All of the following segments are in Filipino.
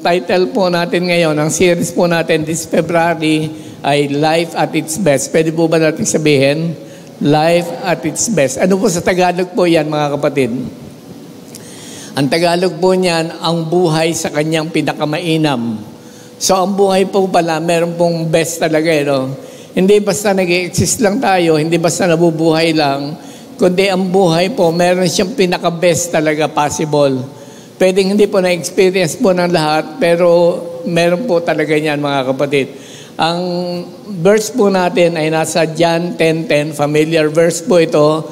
title po natin ngayon, ang series po natin this February ay Life at its Best. Pwede po ba natin sabihin? Life at its best. Ano po sa Tagalog po yan, mga kapatid? Ang Tagalog po niyan, ang buhay sa kanyang pinakamainam. So, ang buhay po pala, meron pong best talaga, no? Hindi basta nag-exist lang tayo, hindi basta nabubuhay lang, kundi ang buhay po, meron siyang pinaka-best talaga possible. Pwedeng hindi po na-experience po ng lahat, pero meron po talaga niyan, mga kapatid. Ang verse po natin ay nasa John 10:10, familiar verse po ito.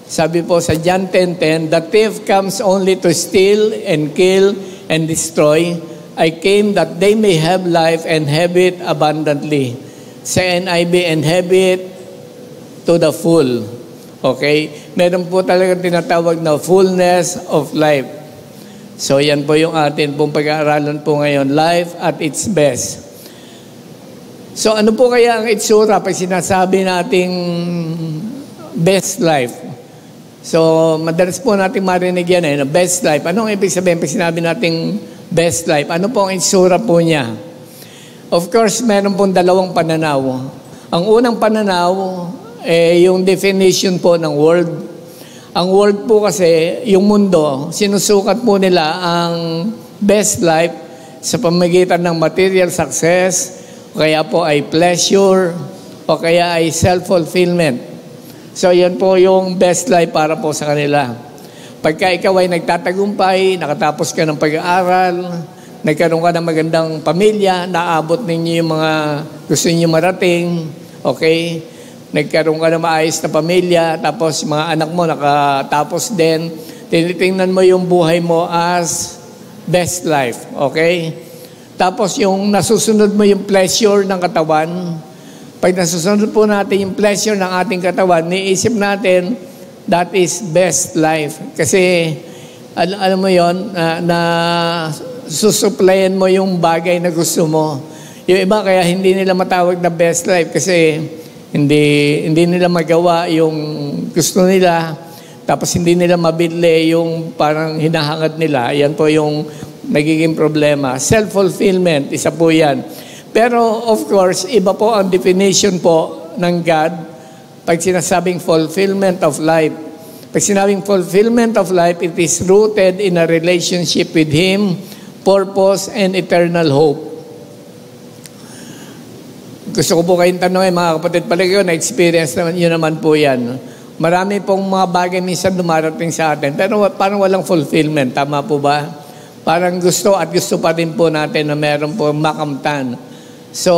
Sabi po sa John 10:10, "The thief comes only to steal and kill and destroy. I came that they may have life and have it abundantly." Sa NIV, and have it to the full. Okay? Meron po talagang tinatawag na fullness of life. So, yan po yung atin pong pag-aaralan po ngayon, life at its best. So, ano po kaya ang itsura pag sinasabi nating best life? So, madalas po natin marinig yan best life. Anong ibig sabihin pag sinabi nating best life? Ano po ang itsura po niya? Of course, meron pong dalawang pananaw. Ang unang pananaw, yung definition po ng world. Ang world po kasi, yung mundo, sinusukat po nila ang best life sa pamamagitan ng material success, o kaya po ay pleasure, o kaya ay self-fulfillment. So, yan po yung best life para po sa kanila. Pagka ikaw ay nagtatagumpay, nakatapos ka ng pag-aaral, nagkaroon ka ng magandang pamilya, naabot ninyo yung mga gusto niyo marating, okay? Nagkaroon ka ng maayos na pamilya, tapos mga anak mo nakatapos din, tinitingnan mo yung buhay mo as best life, okay? Tapos yung nasusunod mo yung pleasure ng katawan, pag nasusunod po natin yung pleasure ng ating katawan, niisip natin, that is best life. Kasi, alam mo yon na susuplayan mo yung bagay na gusto mo. Yung iba kaya hindi nila matawag na best life kasi hindi nila magawa yung gusto nila, tapos hindi nila mabili yung parang hinahangad nila. Yan po yung nagiging problema. Self-fulfillment, isa po yan. Pero of course, iba po ang definition po ng God pag sinasabing fulfillment of life. Pag sinabing fulfillment of life, it is rooted in a relationship with Him, purpose, and eternal hope. Gusto ko po kayong tanongin, mga kapatid, palagi ko na-experience naman, yun naman po yan. Marami pong mga bagay minsan dumarating sa atin, pero parang walang fulfillment. Tama po ba? Parang gusto at gusto pa rin po natin na meron po makamtan. So,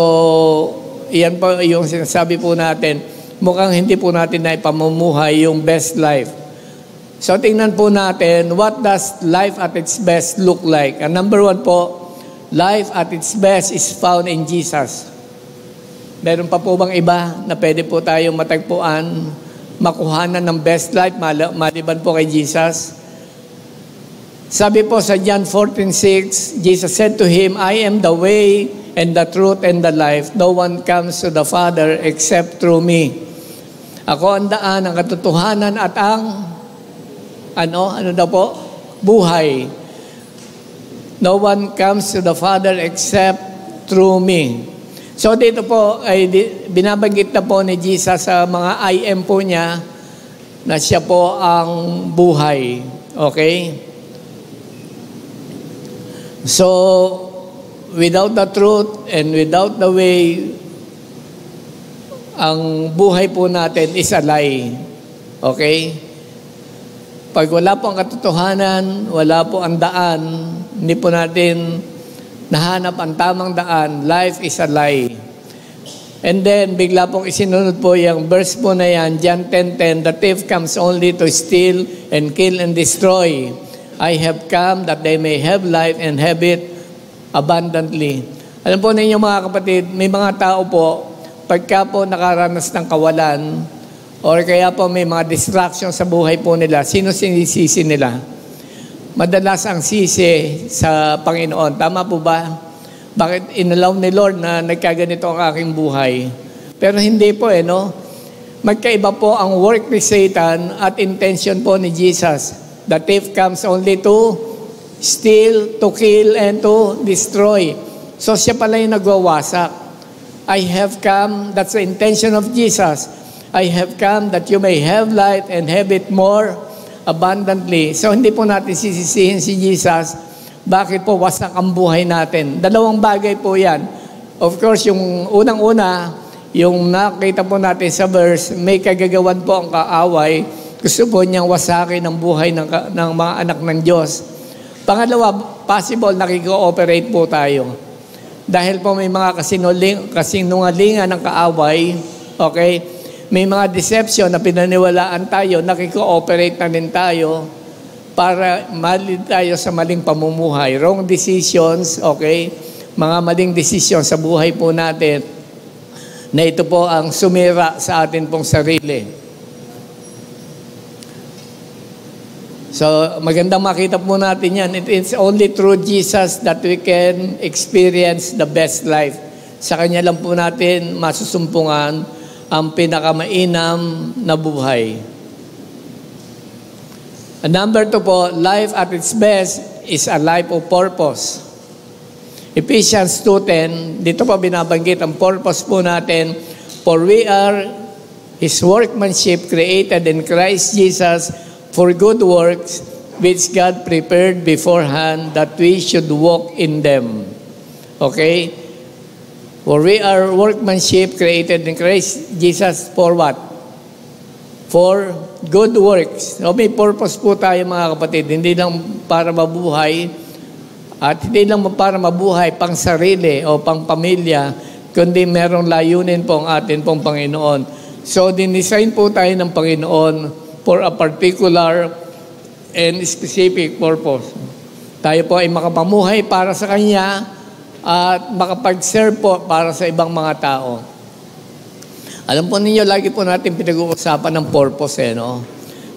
yan po yung sinasabi po natin, mukhang hindi po natin na ipamumuhay yung best life. So, tingnan po natin, what does life at its best look like? And number one po, life at its best is found in Jesus. Meron pa po bang iba na pwede po tayong matagpuan, makuhanan ng best life, maliban po kay Jesus? Sabi po sa John 14:6, Jesus said to him, "I am the way and the truth and the life. No one comes to the Father except through me." Ako ang daan, ang katotohanan at ang ano daw po? Buhay. No one comes to the Father except through me. So dito po ay binabanggit na po ni Jesus sa mga I am po niya na siya po ang buhay. Okay? So, without the truth and without the way, ang buhay po natin is a lie. Okay? Pag wala po ang katotohanan, wala po ang daan, hindi po natin nahanap ang tamang daan, life is a lie. And then, bigla pong isinunod po yung verse po na yan, John 10:10, "The thief comes only to steal and kill and destroy. I have come that they may have life and have it abundantly." Alam po ninyo mga kapatid, may mga tao po, pagka po nakaranas ng kawalan, or kaya po may mga distraction sa buhay po nila, sino sinisisi nila? Madalas ang sisi sa Panginoon. Tama po ba? Bakit inalaw ni Lord na nagkaganito ang aking buhay? Pero hindi po no? Magkaiba po ang work ni Satan at intention po ni Jesus. The thief comes only to steal, to kill, and to destroy. So siya pala yung nagwawasak. I have come, that's the intention of Jesus. I have come that you may have life and have it more abundantly. So hindi po natin sisisihin si Jesus, bakit po wasak ang buhay natin. Dalawang bagay po yan. Of course, yung unang-una, yung nakita po natin sa verse, may kagagawan po ang kaaway. Gusto po niyang wasakin ang buhay ng mga anak ng Diyos. Pangalawa, possible nakiko-operate po tayo. Dahil po may mga kasinungalingan ng kaaway, okay? May mga deception na pinaniwalaan tayo, nakiko-operate na din tayo para mali tayo sa maling pamumuhay. Wrong decisions, okay? Mga maling decisions sa buhay po natin na ito po ang sumira sa atin pong sarili. So, magandang makita po natin yan. It is only through Jesus that we can experience the best life. Sa Kanya lang po natin masusumpungan ang pinakamainam na buhay. And number 2 po, life at its best is a life of purpose. Ephesians 2:10, dito po binabanggit ang purpose po natin. For we are His workmanship created in Christ Jesus for good works, which God prepared beforehand that we should walk in them. Okay? For we are workmanship created in Christ Jesus for what? For good works. So may purpose po tayo mga kapatid. Hindi lang para mabuhay at hindi lang para mabuhay pang sarili o pang pamilya, kundi merong layunin po ang atin pong Panginoon. So dinisign po tayo ng Panginoon for a particular and specific purpose. Tayo po ay makapamuhay para sa Kanya at makapag-serve po para sa ibang mga tao. Alam po ninyo, lagi po natin pinag-uusapan ng purpose, no?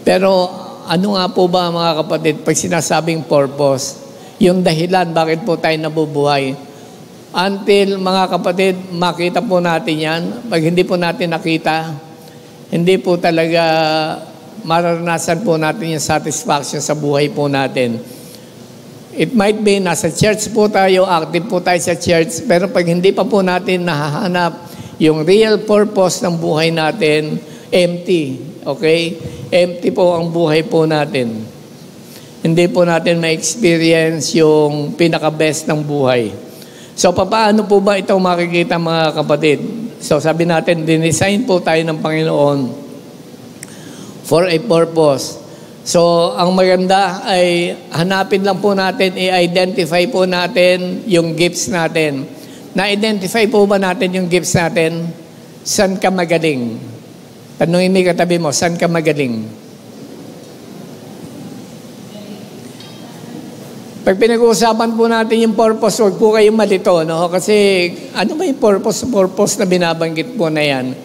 Pero ano nga po ba mga kapatid, pag sinasabing purpose, yung dahilan bakit po tayo nabubuhay? Until mga kapatid, makita po natin yan. Pag hindi po natin nakita, hindi po talaga mararanasan po natin yung satisfaction sa buhay po natin. It might be, nasa church po tayo, active po tayo sa church, pero pag hindi pa po natin nahahanap yung real purpose ng buhay natin, empty. Okay? Empty po ang buhay po natin. Hindi po natin ma-experience yung pinaka-best ng buhay. So, paano po ba ito makikita mga kapatid? So, sabi natin, dinesign po tayo ng Panginoon for a purpose. So, ang maganda ay hanapin lang po natin, i-identify po natin yung gifts natin. Na-identify po ba natin yung gifts natin? Saan ka magaling? Tanungin mo katabi mo, saan ka magaling? Pag pinag-uusapan po natin yung purpose, huwag po kayong malito, no? Kasi ano ba yung purpose na binabanggit po na yan?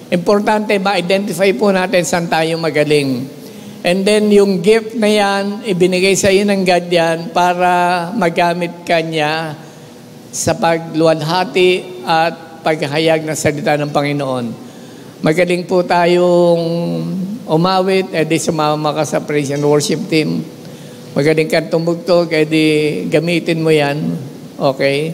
Importante, ma-identify po natin saan tayo magaling. And then, yung gift na yan, ibinigay sa iyo ng God yan para magamit ka niya sa pagluwalhati at paghahayag ng salita ng Panginoon. Magaling po tayong umawit, edi sumama ka sa praise and worship team. Magaling kang tumugtog, edi gamitin mo yan. Okay?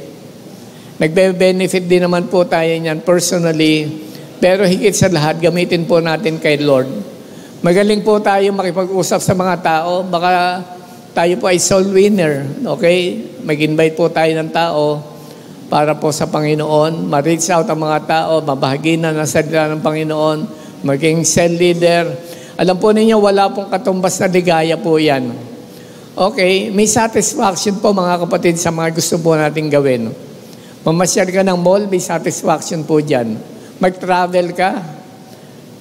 Nagbe-benefit din naman po tayo niyan personally. Pero higit sa lahat, gamitin po natin kay Lord. Magaling po tayo makipag-usap sa mga tao. Baka tayo po ay soul winner. Okay? Mag-invite po tayo ng tao para po sa Panginoon. Ma-reach out ang mga tao. Mabahagi na ng salita ng Panginoon. Maging cell leader. Alam po ninyo, wala pong katumbas na ligaya po yan. Okay? May satisfaction po mga kapatid sa mga gusto po natin gawin. Mamasyal ka ng mall, may satisfaction po dyan. Mag-travel ka,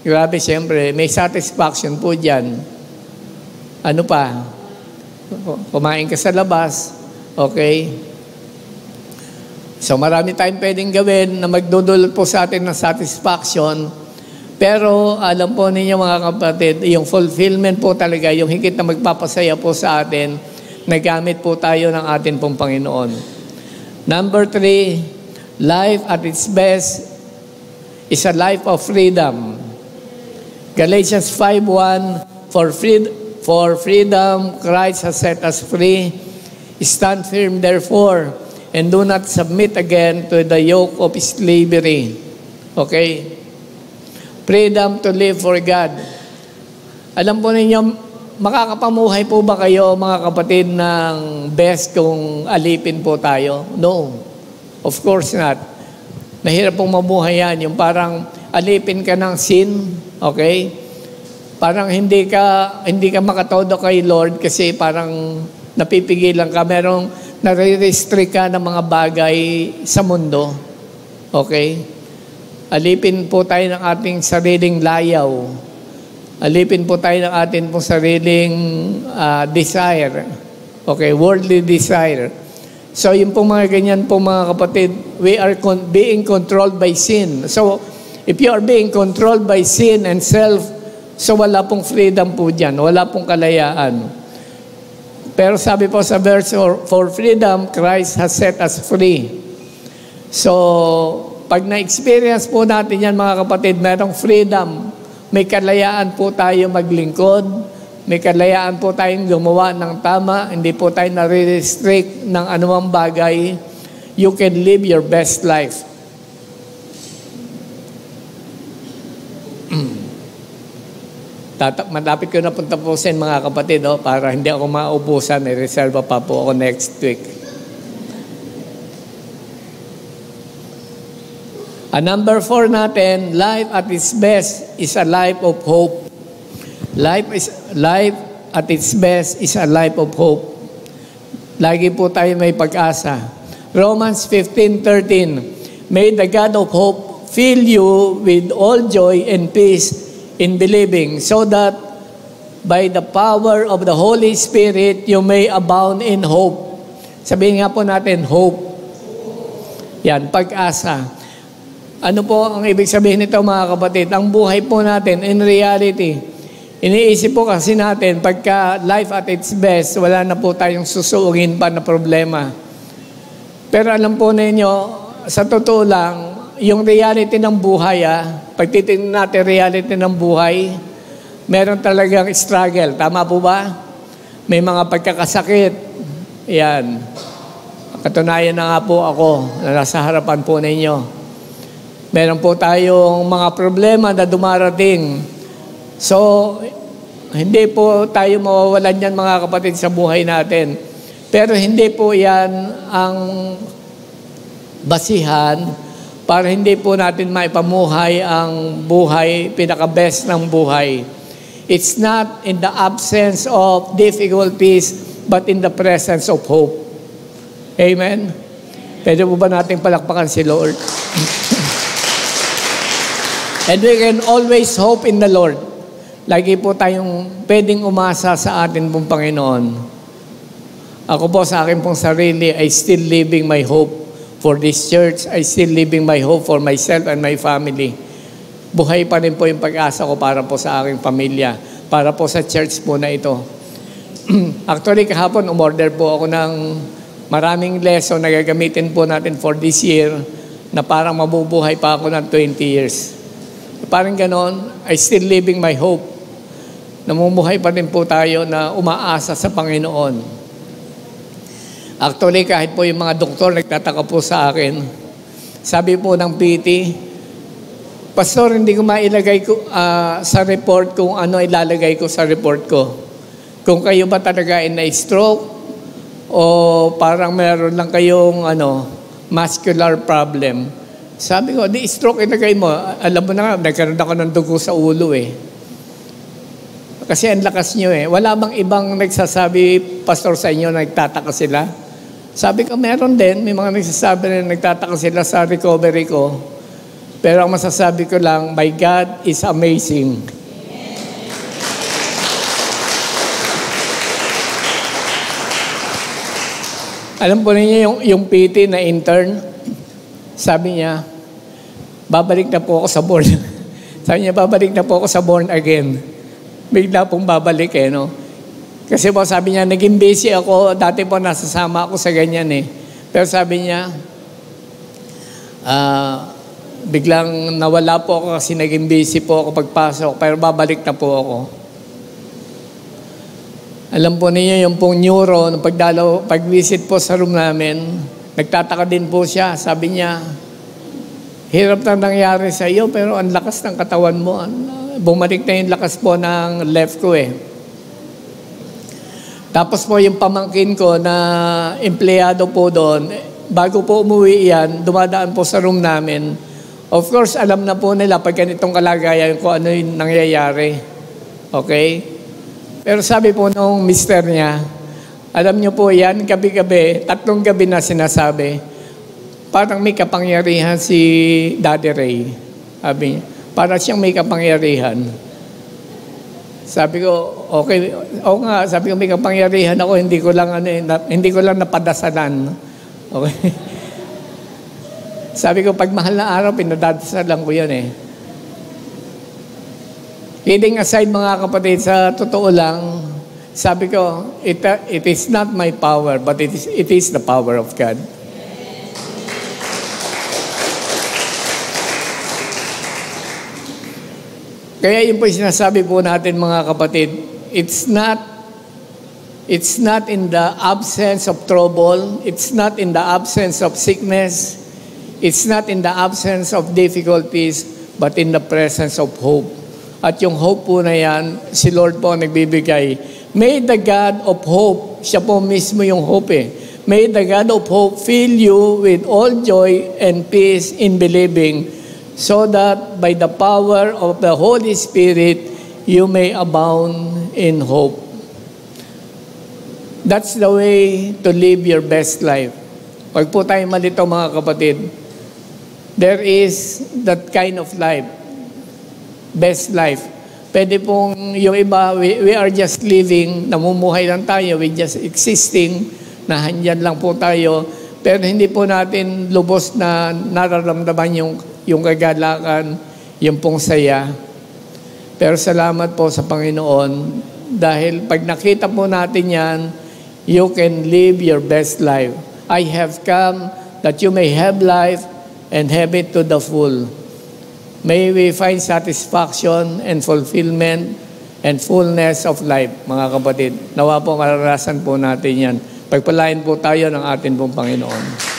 grabe siyempre, may satisfaction po dyan. Ano pa? Kumain ka sa labas, okay? So marami tayong pwedeng gawin na magdudulot po sa atin ng satisfaction. Pero alam po ninyo mga kapatid, yung fulfillment po talaga, yung higit na magpapasaya po sa atin, nagamit po tayo ng atin pong Panginoon. Number 3, life at its best is a life of freedom. Galatians 5:1, for freedom Christ has set us free. Stand firm, therefore, and do not submit again to the yoke of slavery. Okay? Freedom to live for God. Alam po ninyo, makakapamuhay po ba kayo, mga kapatid, ng best kung alipin po tayo? No. Of course not. Mahirap pong mabuhay yan. Yung parang alipin ka ng sin, okay? Parang hindi ka makatodo kay Lord kasi parang napipigilan ka. Merong nare-restrict ka ng mga bagay sa mundo. Okay? Alipin po tayo ng ating sariling layaw. Alipin po tayo ng ating pong sariling desire. Okay? Worldly desire. So, yung pong mga ganyan po mga kapatid, we are being controlled by sin. So, if you are being controlled by sin and self, so wala pong freedom po dyan. Wala pong kalayaan. Pero sabi po sa verse, for freedom, Christ has set us free. So, pag na-experience po natin yan mga kapatid, merong freedom. May kalayaan po tayo maglingkod. May kalayaan po tayong gumawa ng tama. Hindi po tayo nare-restrict ng anumang bagay. You can live your best life. Malapit ko na po tapusin mga kapatid, para hindi ako maubusan. May reserva pa po ako next week. Number 4 natin, life at its best is a life of hope. Life at its best is a life of hope. Lagi po tayo may pag-asa. Romans 15:13, may the God of hope fill you with all joy and peace in believing, so that by the power of the Holy Spirit, you may abound in hope. Sabihin nga po natin, hope. Yan, pag-asa. Ano po ang ibig sabihin nito mga kapatid? Ang buhay po natin, in reality, iniisip po kasi natin, pagka life at its best, wala na po tayong susuungin pa na problema. Pero alam po ninyo, sa totoo lang, yung reality ng buhay, pag titingnan natin reality ng buhay, meron talagang struggle. Tama po ba? May mga pagkakasakit. Yan. Katunayan na nga po ako na nasa harapan po ninyo. Meron po tayong mga problema na dumarating. So, hindi po tayo mawawalan yan mga kapatid sa buhay natin. Pero hindi po yan ang basihan para hindi po natin maipamuhay ang buhay, pinaka-best ng buhay. It's not in the absence of difficulties, but in the presence of hope. Amen? Pwede po ba natin palakpakan si Lord? And we can always hope in the Lord. Lagi po tayong pwedeng umasa sa atin pong Panginoon. Ako po sa akin pong sarili, I still living my hope for this church. I still living my hope for myself and my family. Buhay pa rin po yung pag-asa ko para po sa aking pamilya, para po sa church po na ito. Actually, kahapon umorder po ako ng maraming lesson na gagamitin po natin for this year na parang mabubuhay pa ako ng 20 years. Parang ganon, I still living my hope. Namumuhay pa rin po tayo na umaasa sa Panginoon. Actually, kahit po yung mga doktor nagtataka po sa akin, sabi po ng PT, Pastor, hindi ko mailagay sa report kung ano ilalagay ko sa report ko. Kung kayo ba talaga ay na-stroke o parang meron lang kayong muscular problem. Sabi ko, di stroke ilagay mo. Alam mo na nga, nagkaroon ako ng dugo sa ulo Kasi ang lakas nyo Wala bang ibang nagsasabi, Pastor, sa inyo, nagtataka sila? Sabi ko, meron din. May mga nagsasabi na nagtataka sila sa recovery ko. Pero ang masasabi ko lang, my God is amazing. Alam po ninyo yung PT na intern, sabi niya, babalik na po ako sa born. Sabi niya, babalik na po ako sa born again. Bigla pong babalik Kasi po sabi niya, naging busy ako, dati po nasasama ako sa ganyan Pero sabi niya, biglang nawala po ako kasi naging busy po ako pagpasok, pero babalik na po ako. Alam po ninyo, yung pong neuro, pag-visit po sa room namin, nagtataka din po siya. Sabi niya, hirap na nangyari sa iyo, pero ang lakas ng katawan mo. Bumalik na yung lakas po ng left ko eh. Tapos po yung pamangkin ko na empleyado po doon, bago po umuwi yan, dumadaan po sa room namin. Of course, alam na po nila pag ganitong kalagayan kung ano yung nangyayari. Okay? Pero sabi po nung mister niya, alam niyo po yan, gabi-gabi, 3 gabi na sinasabi, parang may kapangyarihan si Daddy Ray. Sabi niya, parang siyang may kapangyarihan. Sabi ko, okay, oo nga, sabi ko may kapangyarihan ako, hindi ko lang napadasalan. Okay? Sabi ko, pag mahal na araw, pinadadasalan ko yan eh. Kidding aside mga kapatid, sa totoo lang, sabi ko, it is not my power, but it is the power of God. Kaya yun po yung sinasabi po natin mga kapatid, it's not in the absence of trouble, it's not in the absence of sickness, it's not in the absence of difficulties, but in the presence of hope. At yung hope po na yan, si Lord po nagbibigay. May the God of hope, siya po mismo yung hope eh. May the God of hope fill you with all joy and peace in believing, so that by the power of the Holy Spirit, you may abound in hope. That's the way to live your best life. Pag po tayo malito mga kapatid, there is that kind of life, best life. Pwede pong yung iba, we are just living, namumuhay lang tayo, we just existing, nahandyan lang po tayo, pero hindi po natin lubos na nararamdaman yung kagalakan, yung pong saya. Pero salamat po sa Panginoon dahil pag nakita po natin yan, you can live your best life. I have come that you may have life and have it to the full. May we find satisfaction and fulfillment and fullness of life, mga kapatid. Nawa po mararasan po natin yan. Pagpalain po tayo ng ating pong Panginoon.